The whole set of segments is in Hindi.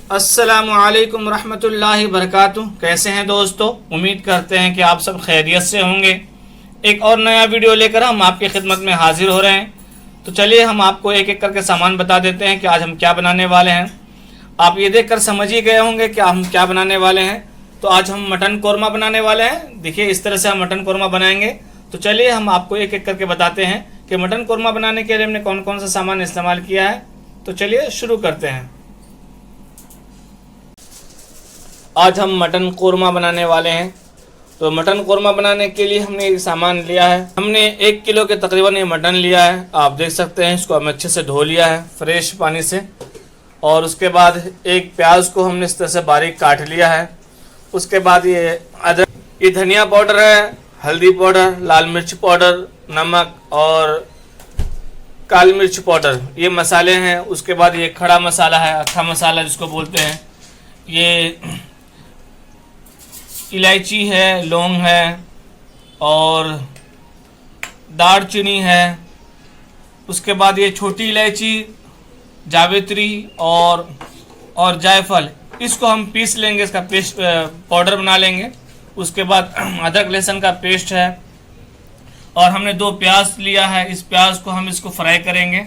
अस्सलामुअलैकुम रहमतुल्लाहि बरकातुहू। कैसे हैं दोस्तों, उम्मीद करते हैं कि आप सब खैरियत से होंगे। एक और नया वीडियो लेकर हम आपकी खिदमत में हाजिर हो रहे हैं। तो चलिए हम आपको एक एक करके सामान बता देते हैं कि आज हम क्या बनाने वाले हैं। आप ये देखकर समझ ही गए होंगे कि हम क्या बनाने वाले हैं। तो आज हम मटन कौरमा बनाने वाले हैं। देखिए इस तरह से हम मटन कौरमा बनाएंगे। तो चलिए हम आपको एक एक करके बताते हैं कि मटन कौरमा बनाने के लिए हमने कौन कौन सा सामान इस्तेमाल किया है। तो चलिए शुरू करते हैं। आज हम मटन कौरमा बनाने वाले हैं। तो मटन कौरमा बनाने के लिए हमने ये सामान लिया है। हमने 1 किलो के तकरीबन ये मटन लिया है। आप देख सकते हैं, इसको हम अच्छे से धो लिया है फ्रेश पानी से। और उसके बाद एक प्याज को हमने इस तरह से बारीक काट लिया है। उसके बाद ये अदरक, ये धनिया पाउडर है, हल्दी पाउडर, लाल मिर्च पाउडर, नमक और काली मिर्च पाउडर, ये मसाले हैं। उसके बाद ये खड़ा मसाला है, अक्खा मसाला जिसको बोलते हैं। ये इलायची है, लौंग है और दालचीनी है। उसके बाद ये छोटी इलायची, जावित्री और जायफल, इसको हम पीस लेंगे, इसका पेस्ट पाउडर बना लेंगे। उसके बाद अदरक लहसुन का पेस्ट है और हमने 2 प्याज लिया है। इस प्याज को हम इसको फ्राई करेंगे।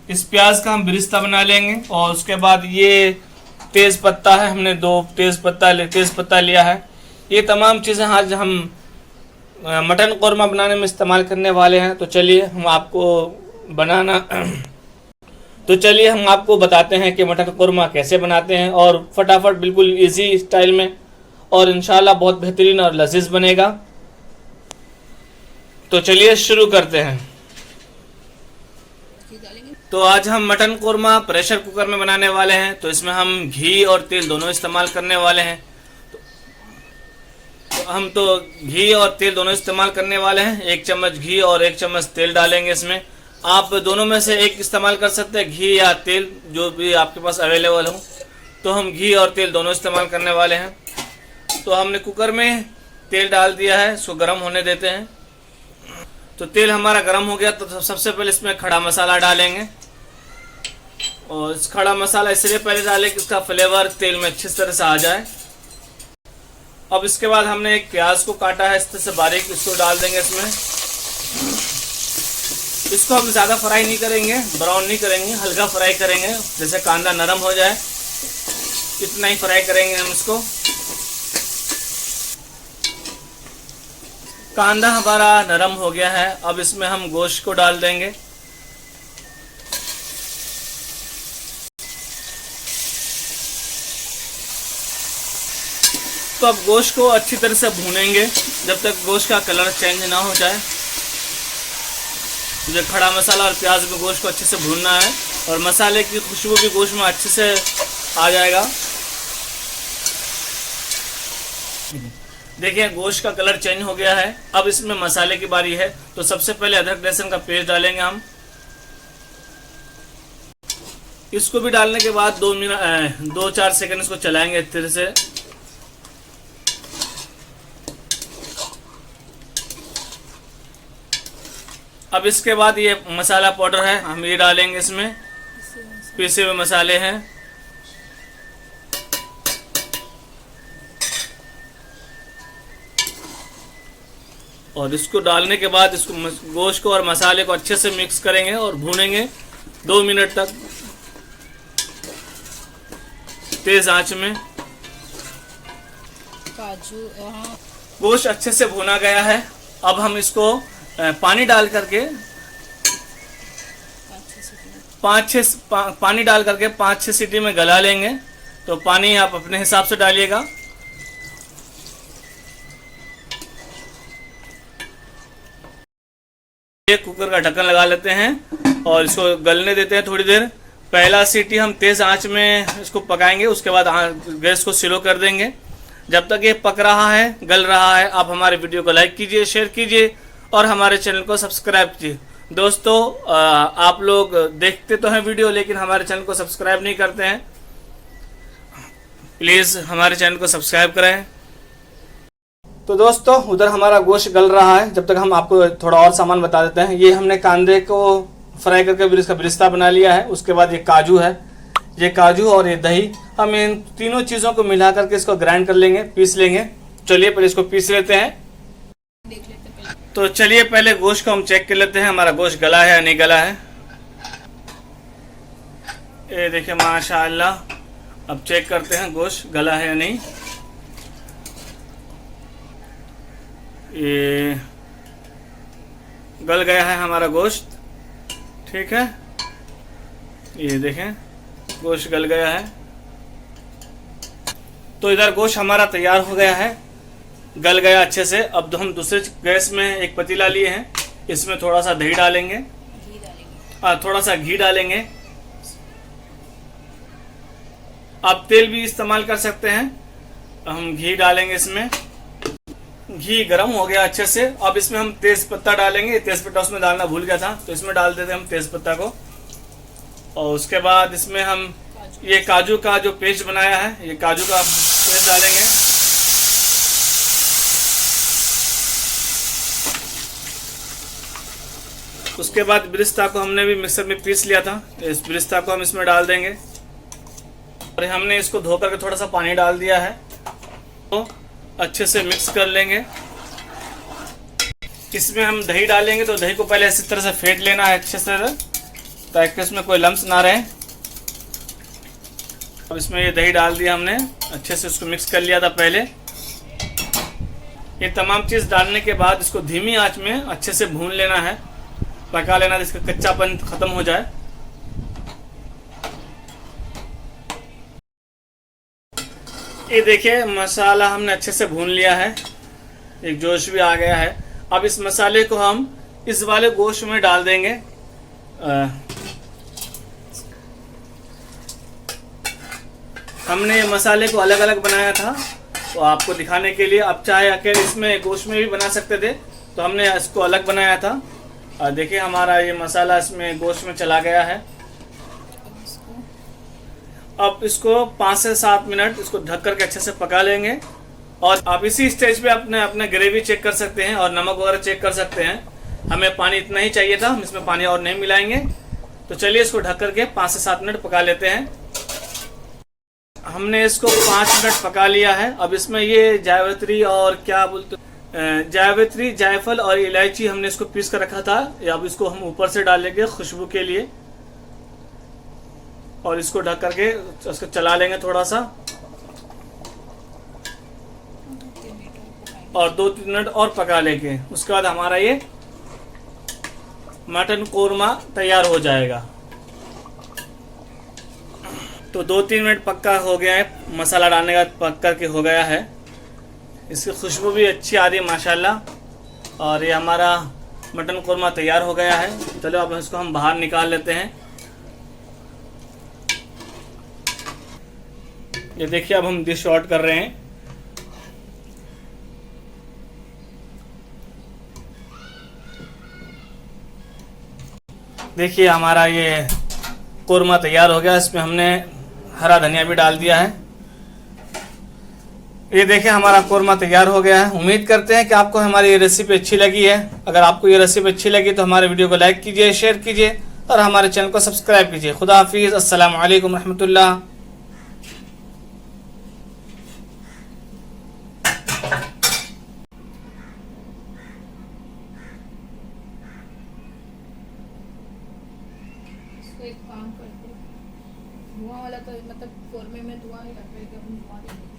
इस प्याज का हम बिरिस्ता बना लेंगे। और उसके बाद ये तेज़ पत्ता है, हमने 2 तेज़ पत्ता लिया है। ये तमाम चीज़ें आज हम मटन कौरमा बनाने में इस्तेमाल करने वाले हैं। तो चलिए हम आपको बताते हैं कि मटन कौरमा कैसे बनाते हैं, और फटाफट बिल्कुल इजी स्टाइल में, और इंशाल्लाह बहुत बेहतरीन और लजीज बनेगा। तो चलिए शुरू करते हैं। तो आज हम मटन कौरमा प्रेशर कुकर में बनाने वाले हैं। तो इसमें हम घी और तेल दोनों इस्तेमाल करने वाले हैं। तो घी और तेल दोनों इस्तेमाल करने वाले हैं। 1 चम्मच घी और 1 चम्मच तेल डालेंगे इसमें। आप दोनों में से एक इस्तेमाल कर सकते हैं, घी या तेल, जो भी आपके पास अवेलेबल हो। तो हम घी और तेल दोनों इस्तेमाल करने वाले हैं। तो हमने कुकर में तेल डाल दिया है, इसको गर्म होने देते हैं। तो तेल हमारा गर्म हो गया। तो सबसे पहले इसमें खड़ा मसाला डालेंगे। और इस खड़ा मसाला इसलिए पहले डालें कि इसका फ्लेवर तेल में अच्छी तरह से आ जाए। अब इसके बाद हमने एक प्याज को काटा है इस तरह से बारीक, इसको डाल देंगे इसमें। इसको हम ज़्यादा फ्राई नहीं करेंगे, ब्राउन नहीं करेंगे, हल्का फ्राई करेंगे, जैसे कांदा नरम हो जाए इतना ही फ्राई करेंगे हम इसको। कांदा हमारा नरम हो गया है। अब इसमें हम गोश्त को डाल देंगे। तो अब गोश्त को अच्छी तरह से भूनेंगे जब तक गोश्त का कलर चेंज ना हो जाए। जो खड़ा मसाला और प्याज में गोश्त को अच्छे से भूनना है, और मसाले की खुशबू भी गोश्त में अच्छे से आ जाएगा। देखिए गोश्त का कलर चेंज हो गया है। अब इसमें मसाले की बारी है। तो सबसे पहले अदरक लहसुन का पेस्ट डालेंगे हम। इसको भी डालने के बाद 2-4 सेकंड इसको चलाएंगे इस तरह से। अब इसके बाद ये मसाला पाउडर है, हम ये डालेंगे इसमें। पीसे हुए मसाले हैं। और इसको डालने के बाद इसको गोश्त को और मसाले को अच्छे से मिक्स करेंगे और भूनेंगे 2 मिनट तक तेज आंच में। गोश्त अच्छे से भुना गया है। अब हम इसको पानी डाल करके 5-6 सीटी में गला लेंगे। तो पानी आप अपने हिसाब से डालिएगा। कुकर का ढक्कन लगा लेते हैं और इसको गलने देते हैं थोड़ी देर। पहला सीटी हम तेज आंच में इसको पकाएंगे। उसके बाद गैस को स्लो कर देंगे। जब तक ये पक रहा है, गल रहा है, आप हमारे वीडियो को लाइक कीजिए, शेयर कीजिए और हमारे चैनल को सब्सक्राइब कीजिए। दोस्तों आप लोग देखते तो हैं वीडियो, लेकिन हमारे चैनल को सब्सक्राइब नहीं करते हैं। प्लीज़ हमारे चैनल को सब्सक्राइब करें। तो दोस्तों उधर हमारा गोश्त गल रहा है। जब तक हम आपको थोड़ा और सामान बता देते हैं। ये हमने कांदे को फ्राई करके इसका बिरिस्ता बना लिया है। उसके बाद ये काजू है, ये काजू और ये दही, हम इन तीनों चीज़ों को मिला करके इसको ग्राइंड कर लेंगे, पीस लेंगे। चलिए पहले इसको पीस लेते हैं। तो चलिए पहले गोश्त को हम चेक कर लेते हैं, हमारा गोश्त गला है या नहीं गला है। ये देखिए माशाअल्लाह, अब चेक करते हैं गोश्त गला है या नहीं। ये गल गया है हमारा गोश्त, ठीक है। ये देखें गोश्त गल गया है। तो इधर गोश्त हमारा तैयार हो गया है, गल गया अच्छे से। अब हम दूसरे गैस में एक पतीला लिए हैं, इसमें थोड़ा सा दही डालेंगे, थोड़ा सा घी डालेंगे। आप तेल भी इस्तेमाल कर सकते हैं। हम घी डालेंगे इसमें। घी गर्म हो गया अच्छे से। अब इसमें हम तेज पत्ता डालेंगे। तेज पत्ता उसमें डालना भूल गया था, तो इसमें डाल देते हैं हम तेज पत्ता को। और उसके बाद इसमें हम ये काजू का जो पेस्ट बनाया है, ये काजू का पेस्ट डालेंगे। उसके बाद बिरिस्ता को हमने भी मिक्सर में पीस लिया था, इस बिरिस्ता को हम इसमें डाल देंगे। और हमने इसको धो करके थोड़ा सा पानी डाल दिया है, तो अच्छे से मिक्स कर लेंगे। इसमें हम दही डालेंगे, तो दही को पहले इसी तरह से फेंट लेना है अच्छे से, ताकि इसमें कोई लम्स ना रहे। अब इसमें ये दही डाल दिया हमने, अच्छे से उसको मिक्स कर लिया था पहले। ये तमाम चीज़ डालने के बाद इसको धीमी आंच में अच्छे से भून लेना है, पका लेना, जिसका कच्चापन ख़त्म हो जाए। ये देखिए मसाला हमने अच्छे से भून लिया है, एक जोश भी आ गया है। अब इस मसाले को हम इस वाले गोश्त में डाल देंगे। हमने ये मसाले को अलग अलग बनाया था, तो आपको दिखाने के लिए। आप चाहे अकेले इसमें गोश्त में भी बना सकते थे, तो हमने इसको अलग बनाया था। और देखिए हमारा ये मसाला इसमें गोश्त में चला गया है। अब इसको 5 से 7 मिनट इसको ढक करके अच्छे से पका लेंगे। और आप इसी स्टेज पे अपने ग्रेवी चेक कर सकते हैं और नमक वगैरह चेक कर सकते हैं। हमें पानी इतना ही चाहिए था, हम इसमें पानी और नहीं मिलाएंगे। तो चलिए इसको ढक करके 5 से 7 मिनट पका लेते हैं। हमने इसको 5 मिनट पका लिया है। अब इसमें ये जावित्री और क्या बोलते, जावित्री, जायफल और इलायची हमने इसको पीस कर रखा था, अब इसको हम ऊपर से डालेंगे खुशबू के लिए। और इसको ढक करके इसको चला लेंगे थोड़ा सा, और 2-3 मिनट और पका लेंगे। उसके बाद हमारा ये मटन कोरमा तैयार हो जाएगा। तो 2-3 मिनट पक्का हो गया है, मसाला डालने का पक करके हो गया है। इसकी खुशबू भी अच्छी आ रही है माशाल्लाह। और ये हमारा मटन कोरमा तैयार हो गया है। चलो अब इसको हम बाहर निकाल लेते हैं। ये देखिए अब हम डिश आउट कर रहे हैं। देखिए हमारा ये कोरमा तैयार हो गया। इसमें हमने हरा धनिया भी डाल दिया है। ये देखिए हमारा कोरमा तैयार हो गया है। उम्मीद करते हैं कि आपको हमारी ये रेसिपी अच्छी लगी है। अगर आपको ये रेसिपी अच्छी लगी तो हमारे वीडियो को लाइक कीजिए, शेयर कीजिए और हमारे चैनल को सब्सक्राइब कीजिए। खुदा हाफिज़। अस्सलामु अलैकुम रहमतुल्लाह। एक काम करते, धुआं वाला तो मतलब कोरमे में धुआं नहीं रख रहे कि हम धुआं देंगे।